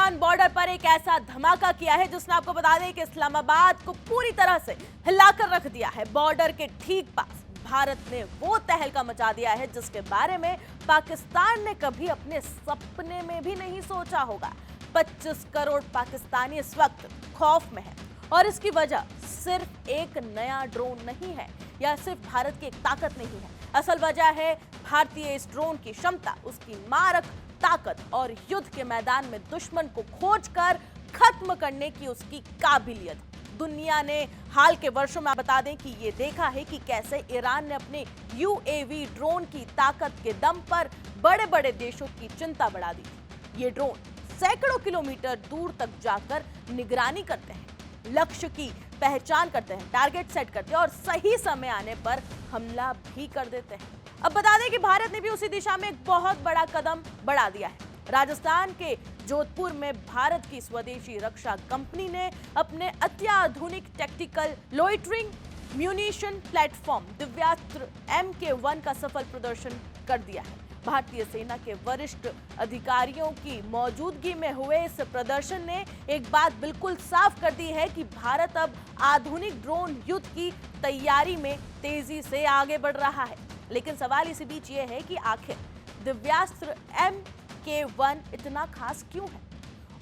Pakistan border पर एक ऐसा धमाका किया है जिसने आपको बता दें कि इस्लामाबाद को पूरी तरह से हिलाकर रख दिया है। बॉर्डर के ठीक पास भारत ने वो तहलका मचा दिया है जिसके बारे में पाकिस्तान ने कभी अपने सपने में भी नहीं सोचा होगा। 25 करोड़ पाकिस्तानी इस वक्त खौफ में है और इसकी वजह सिर्फ एक नया ड्रोन नहीं है या सिर्फ भारत की एक ताकत नहीं है। असल वजह है भारतीय इस ड्रोन की क्षमता, उसकी मारक ताकत और युद्ध के मैदान में दुश्मन को खोजकर खत्म करने की उसकी काबिलियत। दुनिया ने हाल के वर्षों में बता दें कि ये देखा है कि कैसे ईरान ने अपने यूएवी ड्रोन की ताकत के दम पर बड़े बड़े देशों की चिंता बढ़ा दी थी। ये ड्रोन सैकड़ों किलोमीटर दूर तक जाकर निगरानी करते हैं, लक्ष्य की पहचान करते हैं, टारगेट सेट करते हैं और सही समय आने पर हमला भी कर देते हैं। अब बता दें कि भारत ने भी उसी दिशा में एक बहुत बड़ा कदम बढ़ा दिया है। राजस्थान के जोधपुर में भारत की स्वदेशी रक्षा कंपनी ने अपने अत्याधुनिक tactical loitering munition platform Divyastra MK1 का सफल प्रदर्शन कर दिया है। भारतीय सेना के वरिष्ठ अधिकारियों की मौजूदगी में हुए इस प्रदर्शन ने एक बात बिल्कुल साफ कर दी है कि भारत अब आधुनिक ड्रोन युद्ध की तैयारी में तेजी से आगे बढ़ रहा है। लेकिन सवाल इसी बीच ये है कि आखिर दिव्यास्त्र MK1 इतना खास क्यों है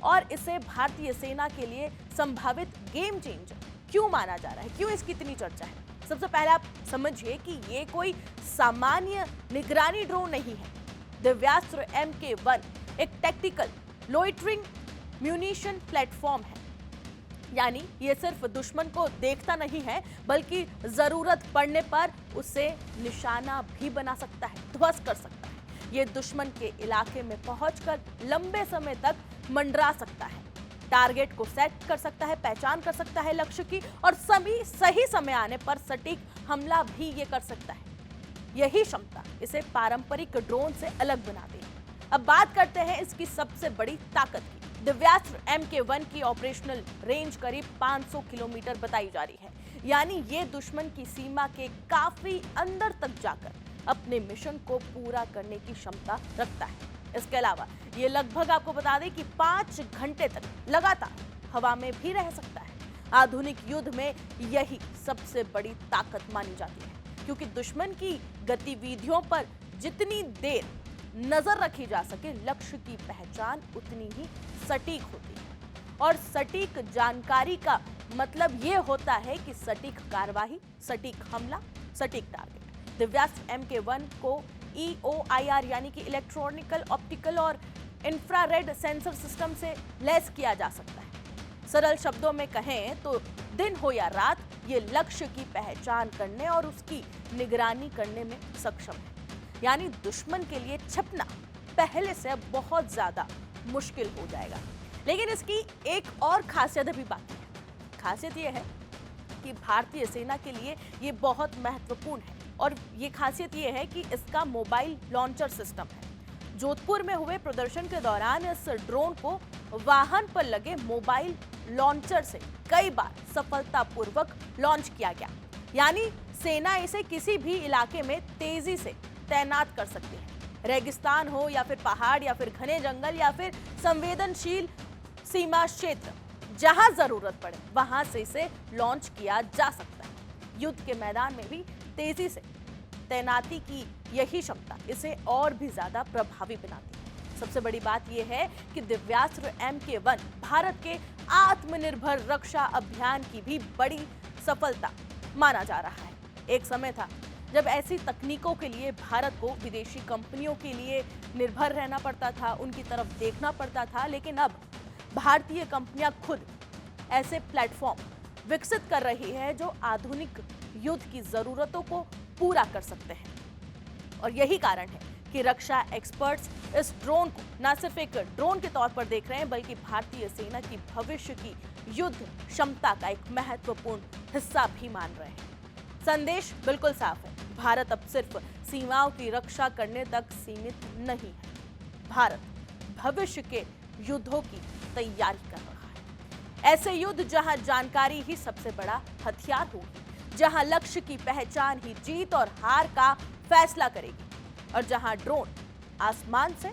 और इसे भारतीय सेना के लिए संभावित गेम चेंजर क्यों माना जा रहा है, क्यों इसकी इतनी चर्चा है। सबसे पहले आप समझिए कि ये कोई सामान्य निगरानी ड्रोन नहीं है। दिव्यास्त्र MK1 एक टैक्टिकल लोइटरिंग म्यूनिशन प्लेटफॉर्म है, यानी ये सिर्फ दुश्मन को देखता नहीं है बल्कि जरूरत पड़ने पर उसे निशाना भी बना सकता है, ध्वस्त कर सकता है। ये दुश्मन के इलाके में पहुंचकर लंबे समय तक मंडरा सकता है, टारगेट को सेट कर सकता है, पहचान कर सकता है लक्ष्य की और सही समय आने पर सटीक हमला भी ये कर सकता है। यही क्षमता इसे पारंपरिक ड्रोन से अलग बनाती है। अब बात करते हैं इसकी सबसे बड़ी ताकत की। दिव्यास्त्र MK1 की ऑपरेशनल रेंज करीब 500 किलोमीटर बताई जा रही है, यानी ये दुश्मन की सीमा के काफी अंदर तक जाकर अपने मिशन को पूरा करने की क्षमता रखता है। इसके अलावा ये लगभग आपको बता दें कि 5 घंटे तक लगातार हवा में भी रह सकता है। आधुनिक युद्ध में यही सबसे बड़ी ताकत मानी जाती है, क्योंकि दुश्मन की गतिविधियों पर जितनी देर नजर रखी जा सके, लक्ष्य की पहचान उतनी ही सटीक होती है। और सटीक जानकारी का मतलब ये होता है कि सटीक कार्यवाही, सटीक हमला, सटीक टारगेट। दिव्यास्त्र MK1 को EOIR यानी कि इलेक्ट्रॉनिकल, ऑप्टिकल और इंफ्रारेड सेंसर सिस्टम से लैस किया जा सकता है। सरल शब्दों में कहें तो दिन हो या रात, ये लक्ष्य की पहचान करने और उसकी निगरानी करने में सक्षम है। यानी दुश्मन के लिए छिपना पहले से अब बहुत ज्यादा मुश्किल हो जाएगा। लेकिन इसकी एक और खासियत भी बाकी है। खासियत यह है कि भारतीय सेना के लिए ये बहुत महत्वपूर्ण है और ये खासियत ये है कि इसका मोबाइल लॉन्चर सिस्टम है। जोधपुर में हुए प्रदर्शन के दौरान इस ड्रोन को वाहन पर लगे मोबाइल लॉन्चर से कई बार सफलतापूर्वक लॉन्च किया गया, यानी सेना इसे किसी भी इलाके में तेजी से तैनात कर सकती है। रेगिस्तान हो या फिर पहाड़ या फिर घने जंगल या फिर संवेदनशील सीमा क्षेत्र, जहां जरूरत पड़े वहां से इसे लॉन्च किया जा सकता है। युद्ध के मैदान में भी तेजी से तैनाती की यही क्षमता इसे और भी ज्यादा प्रभावी बनाती है। सबसे बड़ी बात यह है कि दिव्यास्त्र MK1 भारत के आत्मनिर्भर रक्षा अभियान की भी बड़ी सफलता माना जा रहा है। एक समय था जब ऐसी तकनीकों के लिए भारत को विदेशी कंपनियों के लिए निर्भर रहना पड़ता था, उनकी तरफ देखना पड़ता था, लेकिन अब भारतीय कंपनियां खुद ऐसे प्लेटफॉर्म विकसित कर रही है जो आधुनिक युद्ध की जरूरतों को पूरा कर सकते हैं। और यही कारण है कि रक्षा एक्सपर्ट्स इस ड्रोन को न सिर्फ एक ड्रोन के तौर पर देख रहे हैं बल्कि भारतीय सेना की भविष्य की युद्ध क्षमता का एक महत्वपूर्ण हिस्सा भी मान रहे हैं। संदेश बिल्कुल साफ है, भारत अब सिर्फ सीमाओं की रक्षा करने तक सीमित नहीं है। भारत भविष्य के युद्धों की तैयारी कर रहा है। ऐसे युद्ध जहां जानकारी ही सबसे बड़ा हथियार होगी, जहां लक्ष्य की पहचान ही जीत और हार का फैसला करेगी और जहां ड्रोन आसमान से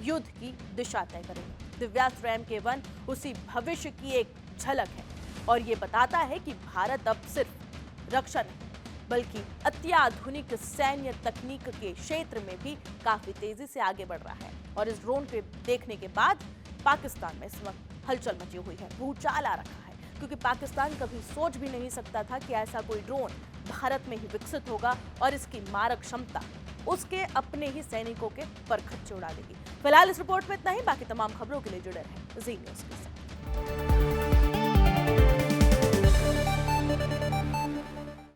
युद्ध की दिशा तय करेंगे। दिव्यास्त्र MK1 उसी भविष्य की एक झलक है और ये बताता है कि भारत अब सिर्फ रक्षा नहीं बल्कि अत्याधुनिक सैन्य तकनीक के क्षेत्र में भी काफी तेजी से आगे बढ़ रहा है। और इस ड्रोन के देखने के बाद पाकिस्तान में इस वक्त हलचल मची हुई है, भूचाल आ रखा है, क्योंकि पाकिस्तान कभी सोच भी नहीं सकता था कि ऐसा कोई ड्रोन भारत में ही विकसित होगा और इसकी मारक क्षमता उसके अपने ही सैनिकों के परखच्चे उड़ा देगी। फिलहाल इस रिपोर्ट में इतना ही, बाकी तमाम खबरों के लिए जुड़े रहें जी न्यूज़ के साथ।